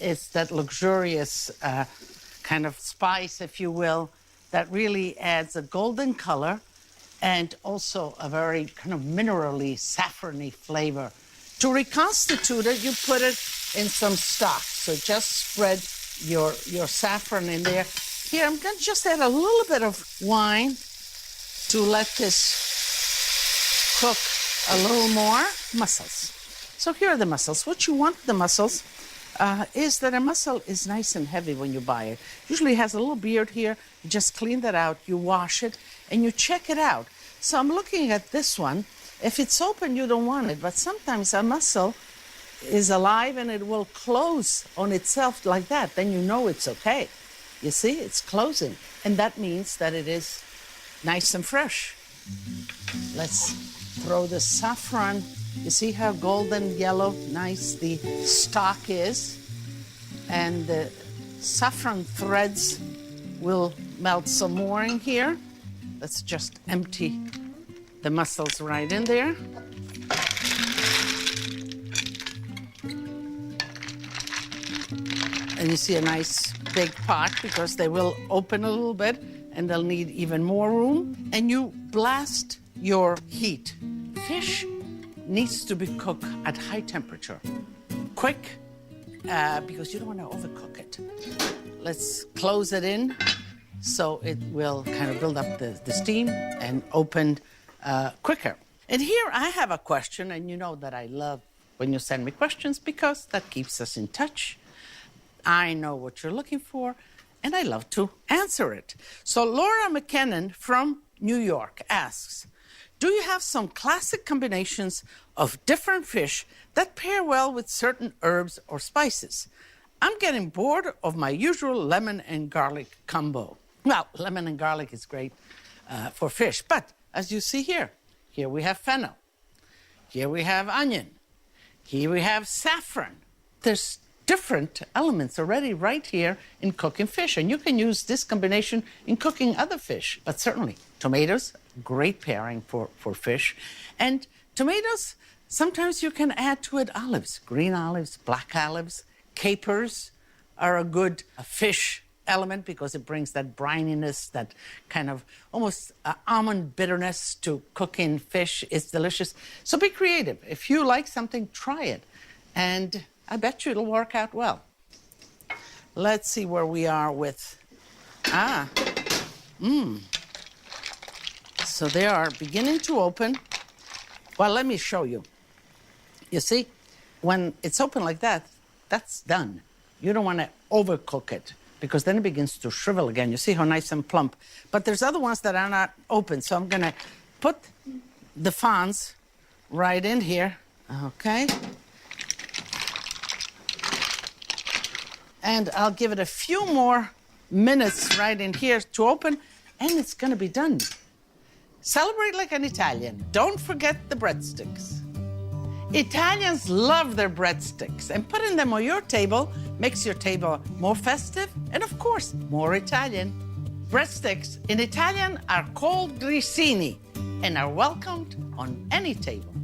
It's that luxurious kind of spice, if you will, that really adds a golden color and also a very kind of minerally, saffrony flavor. To reconstitute it, you put it in some stock. So just spread your saffron in there. Here, I'm going to just add a little bit of wine to let this cook a little more. Mussels. So here are the mussels. What you want the mussels is that a mussel is nice and heavy when you buy it. Usually it has a little beard here. You just clean that out, you wash it, and you check it out. So I'm looking at this one. If it's open, you don't want it, but sometimes a mussel is alive and it will close on itself like that. Then you know it's okay. You see, it's closing, and that means that it is nice and fresh. Let's throw the saffron. You see how golden yellow nice the stock is? And the saffron threads will melt some more in here. Let's just empty the mussels right in there. And you see a nice big pot because they will open a little bit and they'll need even more room. And you blast your heat. Fish needs to be cooked at high temperature. Quick, because you don't want to overcook it. Let's close it in so it will kind of build up the steam and open quicker. And here I have a question, and you know that I love when you send me questions because that keeps us in touch. I know what you're looking for, and I love to answer it. So Laura McKinnon from New York asks, do you have some classic combinations of different fish that pair well with certain herbs or spices? I'm getting bored of my usual lemon and garlic combo. Well, lemon and garlic is great for fish, but as you see here we have fennel, here we have onion, here we have saffron. There's different elements already right here in cooking fish, and you can use this combination in cooking other fish. But certainly, tomatoes, great pairing for fish. And tomatoes, sometimes you can add to it olives, green olives, black olives. Capers are a good fish element because it brings that brininess, that kind of almost almond bitterness to cooking fish. It's delicious. So be creative. If you like something, try it. And I bet you it'll work out well. Let's see where we are with, So they are beginning to open. Well, let me show you. You see, when it's open like that, that's done. You don't want to overcook it because then it begins to shrivel again. You see how nice and plump. But there's other ones that are not open, so I'm going to put the fawns right in here, okay? And I'll give it a few more minutes right in here to open, and it's going to be done. Celebrate like an Italian. Don't forget the breadsticks. Italians love their breadsticks, and putting them on your table makes your table more festive and, of course, more Italian. Breadsticks in Italian are called grissini and are welcomed on any table.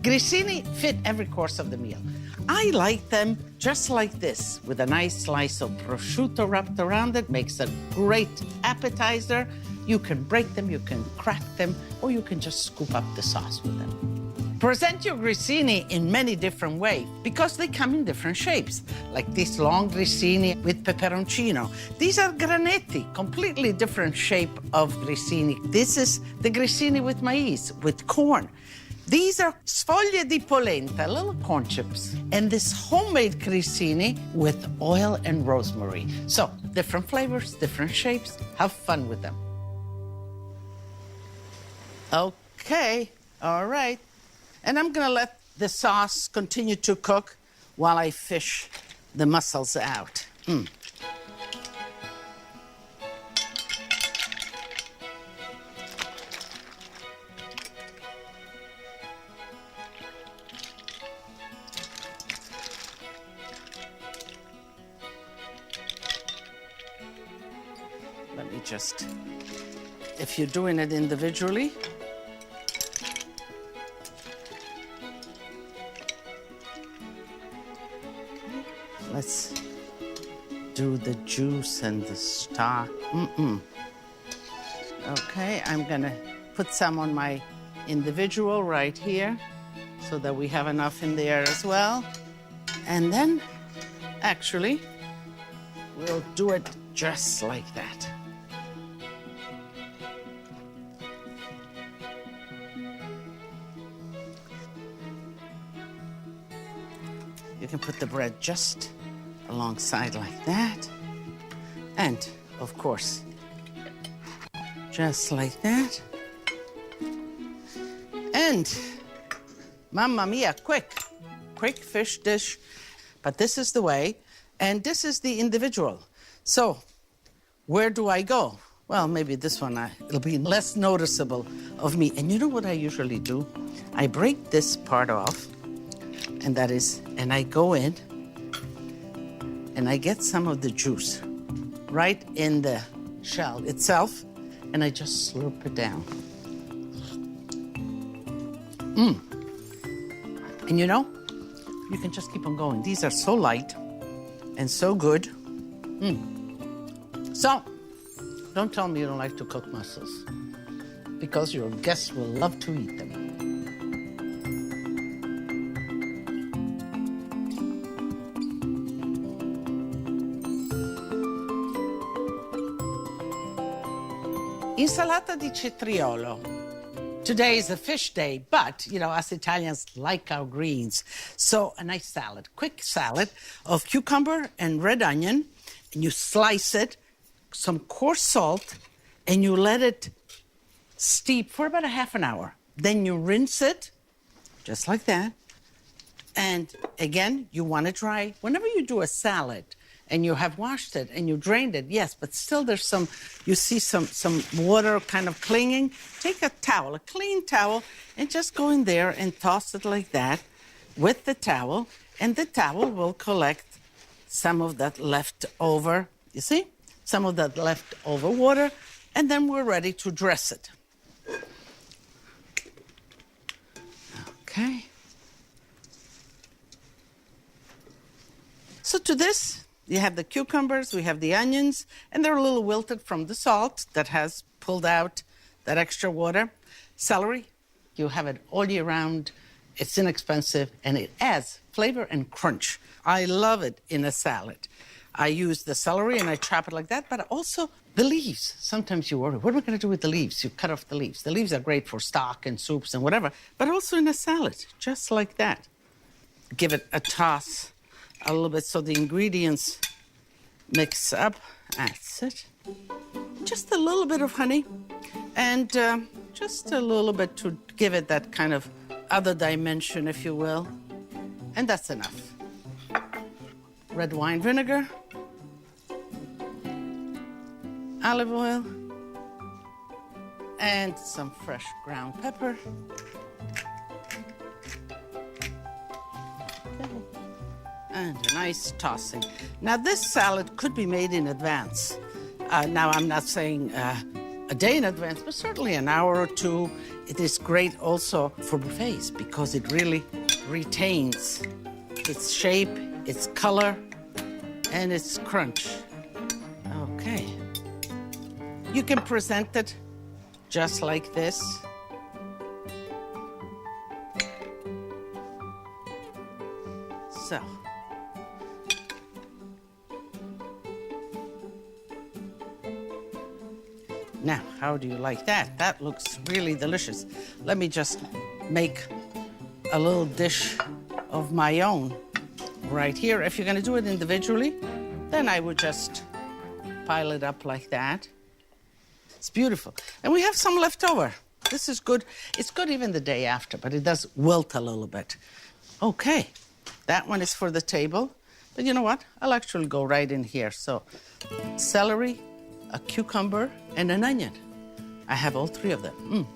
Grissini fit every course of the meal. I like them just like this, with a nice slice of prosciutto wrapped around it. Makes a great appetizer. You can break them, you can crack them, or you can just scoop up the sauce with them. Present your grissini in many different ways because they come in different shapes, like this long grissini with peperoncino. These are granetti, completely different shape of grissini. This is the grissini with maize, with corn. These are sfoglie di polenta, little corn chips. And this homemade grissini with oil and rosemary. So, different flavors, different shapes. Have fun with them. Okay, all right. And I'm gonna let the sauce continue to cook while I fish the mussels out. Let me just, if you're doing it individually, Let's do the juice and the stock. Okay, I'm gonna put some on my individual right here so that we have enough in there as well. And then, actually, we'll do it just like that. You can put the bread just alongside like that. And, of course, just like that. And, mamma mia, quick fish dish. But this is the way, and this is the individual. So, where do I go? Well, maybe this one, it'll be less noticeable of me. And you know what I usually do? I break this part off, and I go in, and I get some of the juice right in the shell itself, and I just slurp it down. And you know, you can just keep on going. These are so light and so good. So, don't tell me you don't like to cook mussels, because your guests will love to eat them. Insalata di cetriolo. Today is a fish day, but, you know, us Italians like our greens. So a nice salad, quick salad of cucumber and red onion, and you slice it, some coarse salt, and you let it steep for about a half an hour. Then you rinse it, just like that. And again, you want to dry. Whenever you do a salad, and you have washed it and you drained it, yes, but still there's some water kind of clinging. Take a towel, a clean towel, and just go in there and toss it like that with the towel, and the towel will collect some of that leftover, you see? Some of that leftover water, and then we're ready to dress it. Okay. So to this, you have the cucumbers, we have the onions, and they're a little wilted from the salt that has pulled out that extra water. Celery, you have it all year round. It's inexpensive, and it adds flavor and crunch. I love it in a salad. I use the celery, and I chop it like that, but also the leaves. Sometimes you worry, what am I going to do with the leaves? You cut off the leaves. The leaves are great for stock and soups and whatever, but also in a salad, just like that. Give it a toss a little bit so the ingredients mix up. That's it. Just a little bit of honey, and just a little bit to give it that kind of other dimension, if you will. And that's enough. Red wine vinegar, olive oil, and some fresh ground pepper. And a nice tossing. Now, this salad could be made in advance. Now, I'm not saying a day in advance, but certainly an hour or two. It is great also for buffets because it really retains its shape, its color, and its crunch. Okay. You can present it just like this. So. Now, how do you like that? That looks really delicious. Let me just make a little dish of my own right here. If you're going to do it individually, then I would just pile it up like that. It's beautiful. And we have some left over. This is good. It's good even the day after, but it does wilt a little bit. Okay, that one is for the table. But you know what? I'll actually go right in here. So, celery, a cucumber, and an onion. I have all three of them.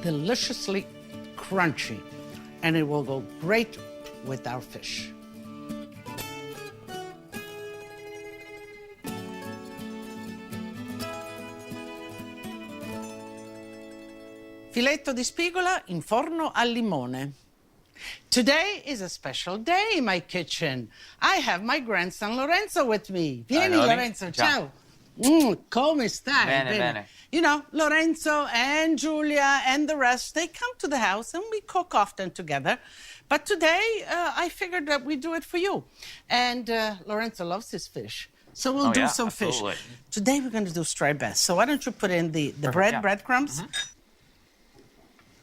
Deliciously crunchy, and it will go great with our fish. If filetto di spigola in forno al limone. Today is a special day in my kitchen. I have my grandson Lorenzo with me. Vieni, Lorenzo, ciao. Come stai? Bene, bene. You know, Lorenzo and Julia and the rest, they come to the house and we cook often together. But today, I figured that we'd do it for you. And Lorenzo loves his fish. So we'll do some absolutely. fish. Today we're going to do striped bass. So why don't you put in the breadcrumbs,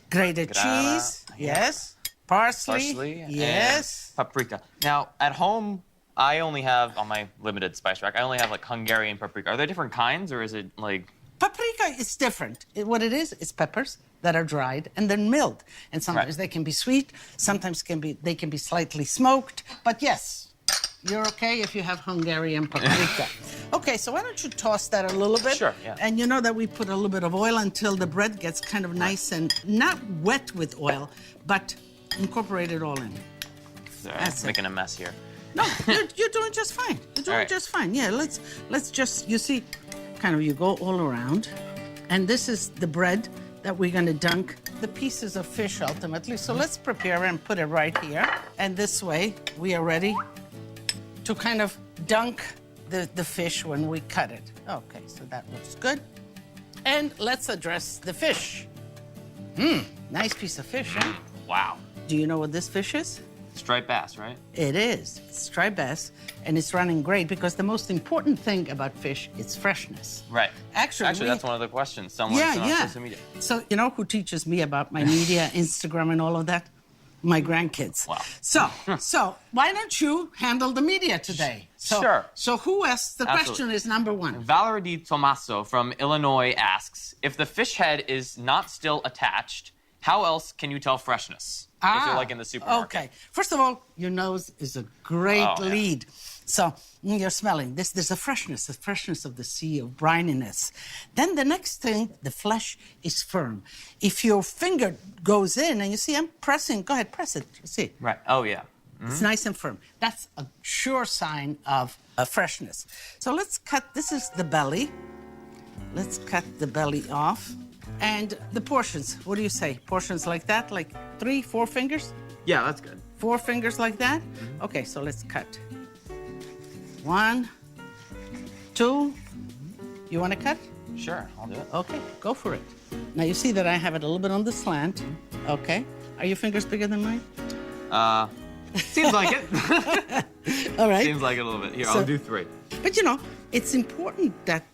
grated cheese, yes, parsley, yes, and paprika. Now, at home, I only have, on my limited spice rack, I only have like Hungarian paprika. Are there different kinds, or is it like... Paprika is different. What it is peppers that are dried and then milled. And sometimes they can be sweet, sometimes they can be slightly smoked. But yes, you're okay if you have Hungarian paprika. Okay, so why don't you toss that a little bit? Sure, yeah. And you know that we put a little bit of oil until the bread gets kind of nice and not wet with oil, but incorporate it all in. Sorry, I'm making a mess here. No, you're doing just fine. You're doing just fine. Yeah, let's just, you see, kind of you go all around. And this is the bread that we're going to dunk the pieces of fish ultimately. So let's prepare and put it right here. And this way we are ready to kind of dunk the fish when we cut it. Okay, so that looks good. And let's address the fish. Nice piece of fish, huh? Wow. Do you know what this fish is? Striped bass, right? It is. It's striped bass, and it's running great because the most important thing about fish is freshness. Right. Actually, that's one of the questions someone sent on social media. So, you know who teaches me about my media, Instagram, and all of that? My grandkids. Wow. So why don't you handle the media today? Sure. So who asked the question is number one? Valerie Di Tommaso from Illinois asks, if the fish head is not still attached, how else can you tell freshness? If you're like in the supermarket. Okay. First of all, your nose is a great lead. So you're smelling this. There's a freshness of the sea, of brininess. Then the next thing, the flesh is firm. If your finger goes in and you see I'm pressing, go ahead, press it. See? Right. Oh, yeah. It's nice and firm. That's a sure sign of freshness. So let's cut, this is the belly. Let's cut the belly off. And the portions, what do you say? Portions like that, like 3, 4 fingers? Yeah, that's good. 4 fingers like that? Okay, so let's cut. 1, 2. You want to cut? Sure, I'll do it. Okay, go for it. Now you see that I have it a little bit on the slant. Okay. Are your fingers bigger than mine? Seems like it. All right. Seems like it a little bit. Here, I'll do 3. But you know, it's important that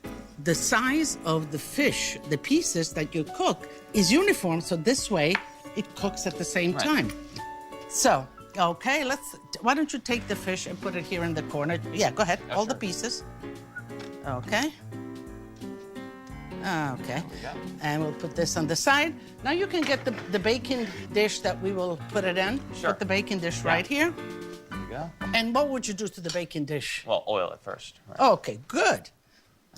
the size of the fish, the pieces that you cook, is uniform, so this way it cooks at the same time. So, okay, why don't you take the fish and put it here in the corner? Yeah, go ahead, all the pieces. Okay. Okay, and we'll put this on the side. Now you can get the baking dish that we will put it in. Sure. Put the baking dish right here. There you go. And what would you do to the baking dish? Well, oil it first. Right. Okay, good.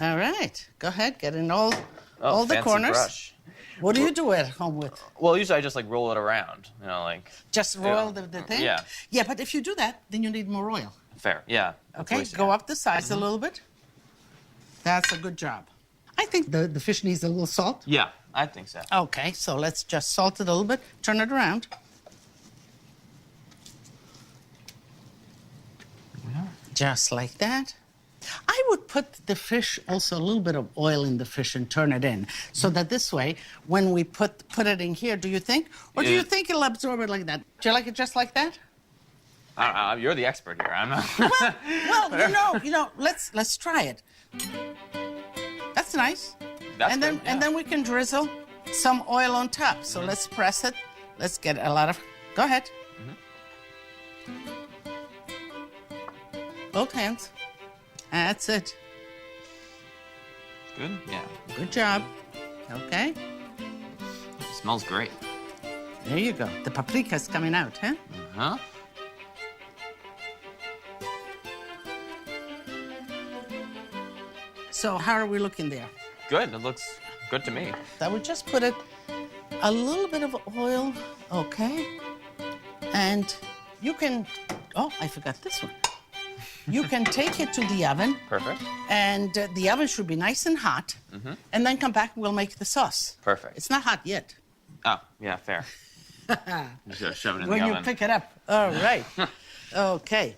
All right, go ahead, get in all the corners. Brush. What do you do at home with? Well, usually I just like roll it around, you know, like. Just roll the thing? Yeah. Yeah, but if you do that, then you need more oil. Fair, yeah. Okay, go up the sides a little bit. That's a good job. I think the fish needs a little salt. Yeah, I think so. Okay, so let's just salt it a little bit. Turn it around. Yeah. Just like that. I would put the fish, also a little bit of oil in the fish and turn it in. So that this way, when we put it in here, do you think? Or do you think it'll absorb it like that? Do you like it just like that? I don't know, you're the expert here. I'm not. Well, you know, let's try it. That's nice. That's and then good, yeah. and then we can drizzle some oil on top. So let's press it. Let's get a lot of. Go ahead. Both hands. That's it. Good? Yeah. Good job. Okay. It smells great. There you go. The paprika's coming out, huh? Uh-huh. So how are we looking there? Good. It looks good to me. I would just put it a little bit of oil, okay? And you can, oh, I forgot this one. You can take it to the oven. Perfect. And the oven should be nice and hot. And then come back, we'll make the sauce. Perfect. It's not hot yet. Oh, yeah, fair. Just shove it in When the you oven. pick it up. All right. Okay.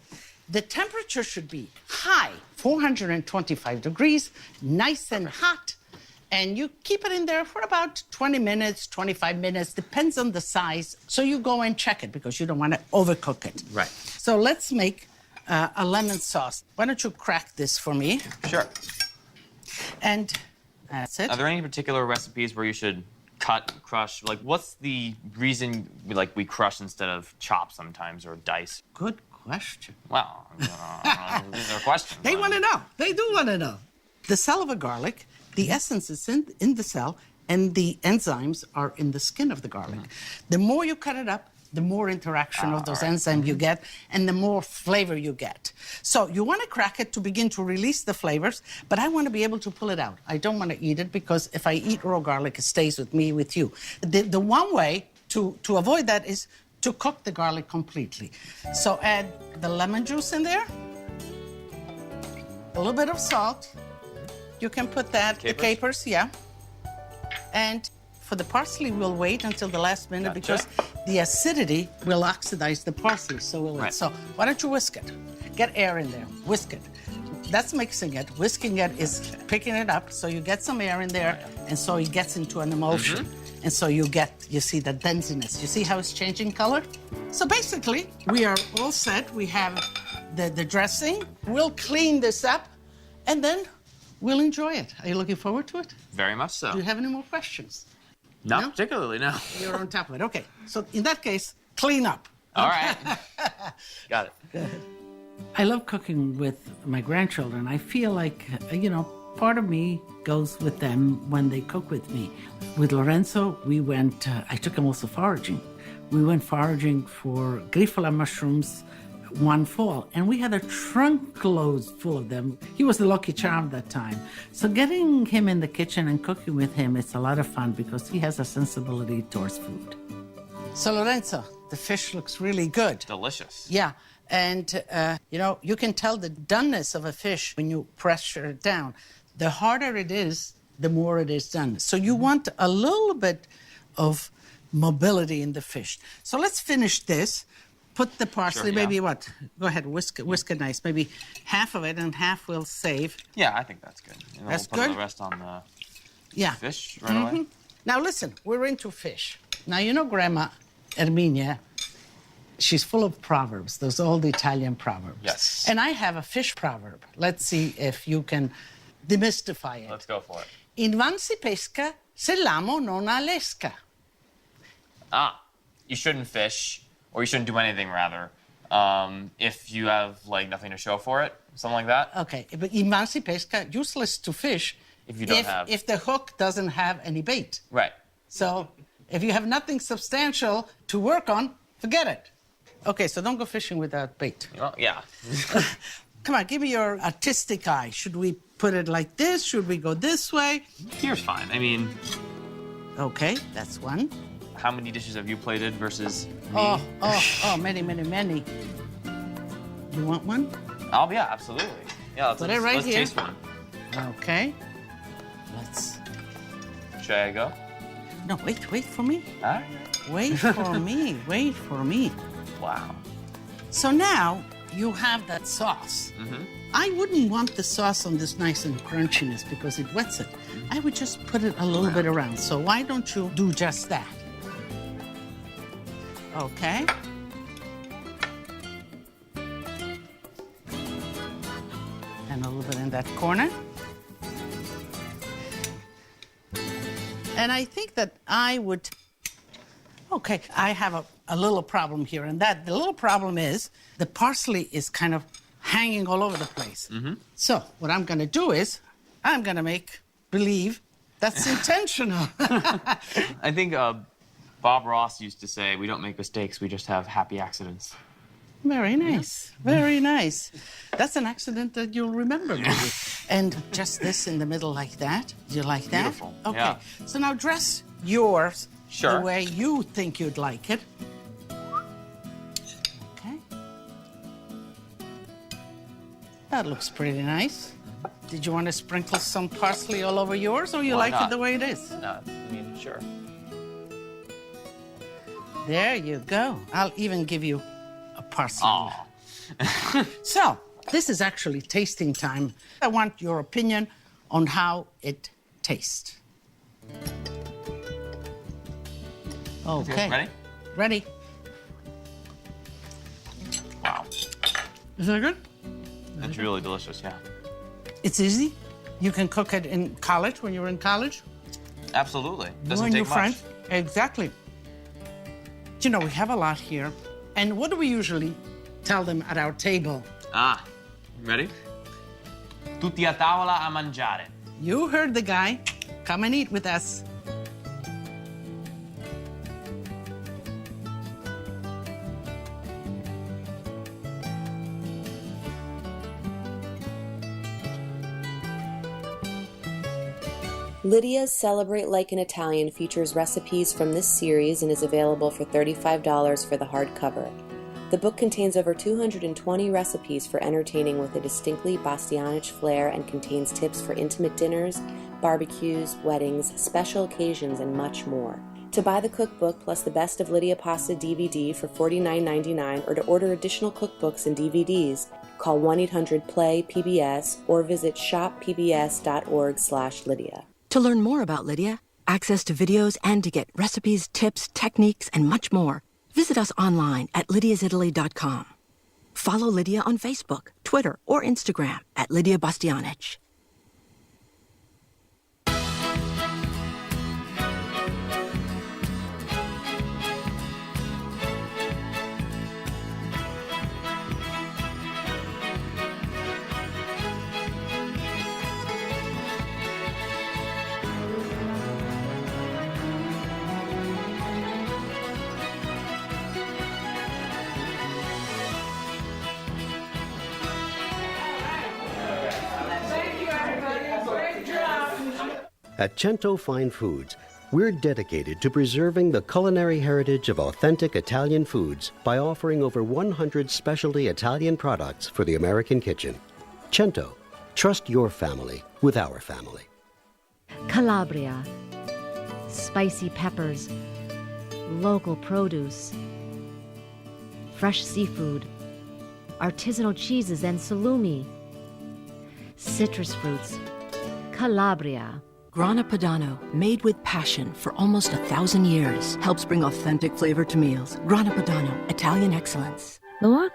The temperature should be high, 425 degrees, nice and hot. And you keep it in there for about 20 minutes, 25 minutes, depends on the size. So you go and check it because you don't want to overcook it. Right. So let's make a lemon sauce. Why don't you crack this for me? Sure. And that's it. Are there any particular recipes where you should cut, crush? Like, what's the reason we crush instead of chop sometimes or dice? Good question. Well, these are questions. They want to know. They do want to know. The cell of a garlic, the essence is in the cell, and the enzymes are in the skin of the garlic. The more you cut it up, the more interaction of those enzymes you get, and the more flavor you get. So you want to crack it to begin to release the flavors, but I want to be able to pull it out. I don't want to eat it because if I eat raw garlic, it stays with me, with you. The one way to avoid that is to cook the garlic completely. So add the lemon juice in there, a little bit of salt. You can put that, the capers, yeah. And for the parsley, we'll wait until the last minute because the acidity will oxidize the parsley. So we'll wait. So why don't you whisk it? Get air in there, whisk it. That's mixing it. Whisking it is picking it up, so you get some air in there, and so it gets into an emulsion. And so you see the densiness. You see how it's changing color? So basically, we are all set. We have the dressing. We'll clean this up, and then we'll enjoy it. Are you looking forward to it? Very much so. Do you have any more questions? Not particularly, no. You're on top of it. Okay. So in that case, clean up. All right. Got it. Go ahead. I love cooking with my grandchildren. I feel like, part of me goes with them when they cook with me. With Lorenzo, we went, I took him also foraging. We went foraging for Grifola mushrooms one fall, and we had a trunk load full of them. He was the lucky charm that time. So getting him in the kitchen and cooking with him, it's a lot of fun because he has a sensibility towards food. So Lorenzo, the fish looks really good. Delicious. Yeah. And, you can tell the doneness of a fish when you pressure it down. The harder it is, the more it is done. So you want a little bit of mobility in the fish. So let's finish this. Put the parsley, maybe what? Go ahead, whisk it nice. Maybe half of it and half we'll save. Yeah, I think that's good. And That's we'll put good? the rest on the fish right away. Now listen, we're into fish. Now you know Grandma Erminia, she's full of proverbs, those old Italian proverbs. Yes. And I have a fish proverb. Let's see if you can demystify it. Let's go for it. In van si pesca se l'amo non allesca. You shouldn't fish, or you shouldn't do anything, rather, if you have, nothing to show for it, something like that. Okay, but in van si pesca, useless to fish if you don't have... If the hook doesn't have any bait. Right. So if you have nothing substantial to work on, forget it. Okay, so don't go fishing without bait. Well, yeah. Come on, give me your artistic eye. Should we put it like this? Should we go this way? Here's fine. I mean... Okay, that's one. How many dishes have you plated versus me? Oh, many, many, many. You want one? Oh, yeah, absolutely. Yeah, Put it right let's here. taste one. Okay. Let's... Should I go? No, wait for me. All right. Wait for me. Wow. So now you have that sauce. I wouldn't want the sauce on this nice and crunchiness because it wets it. I would just put it a little bit around. So why don't you do just that? Okay. And a little bit in that corner. And I think that I would... Okay, I have a little problem here, and the little problem is the parsley is kind of hanging all over the place. So what I'm going to do is I'm going to make believe that's intentional. I think Bob Ross used to say, we don't make mistakes, we just have happy accidents. Very nice. Very nice. That's an accident that you'll remember, maybe. And just this in the middle like that. Do you like that? Beautiful. Okay. Yeah. So now dress yours Sure. the way you think you'd like it. Okay. That looks pretty nice. Did you want to sprinkle some parsley all over yours, or you Why like not? it the way it is? No, I mean, sure. There you go. I'll even give you a parsley. Aw. So, this is actually tasting time. I want your opinion on how it tastes. Okay. Ready? Ready. Wow. Is that good? It's really delicious, yeah. It's easy. You can cook it in college when you're in college. Absolutely. You Doesn't and take your much. friends. Exactly. You know, we have a lot here. And what do we usually tell them at our table? Ready? Tutti a tavola a mangiare. You heard the guy. Come and eat with us. Lydia's Celebrate Like an Italian features recipes from this series and is available for $35 for the hardcover. The book contains over 220 recipes for entertaining with a distinctly Bastianich flair and contains tips for intimate dinners, barbecues, weddings, special occasions, and much more. To buy the cookbook plus the Best of Lydia Pasta DVD for $49.99 or to order additional cookbooks and DVDs, call 1-800-PLAY-PBS or visit shoppbs.org/Lydia. To learn more about Lydia, access to videos, and to get recipes, tips, techniques, and much more, visit us online at lydiasitaly.com. Follow Lydia on Facebook, Twitter, or Instagram at Lydia Bastianich. At Cento Fine Foods, we're dedicated to preserving the culinary heritage of authentic Italian foods by offering over 100 specialty Italian products for the American kitchen. Cento, trust your family with our family. Calabria. Spicy peppers. Local produce. Fresh seafood. Artisanal cheeses and salumi. Citrus fruits. Calabria. Grana Padano, made with passion for almost 1,000 years, helps bring authentic flavor to meals. Grana Padano, Italian excellence. Loac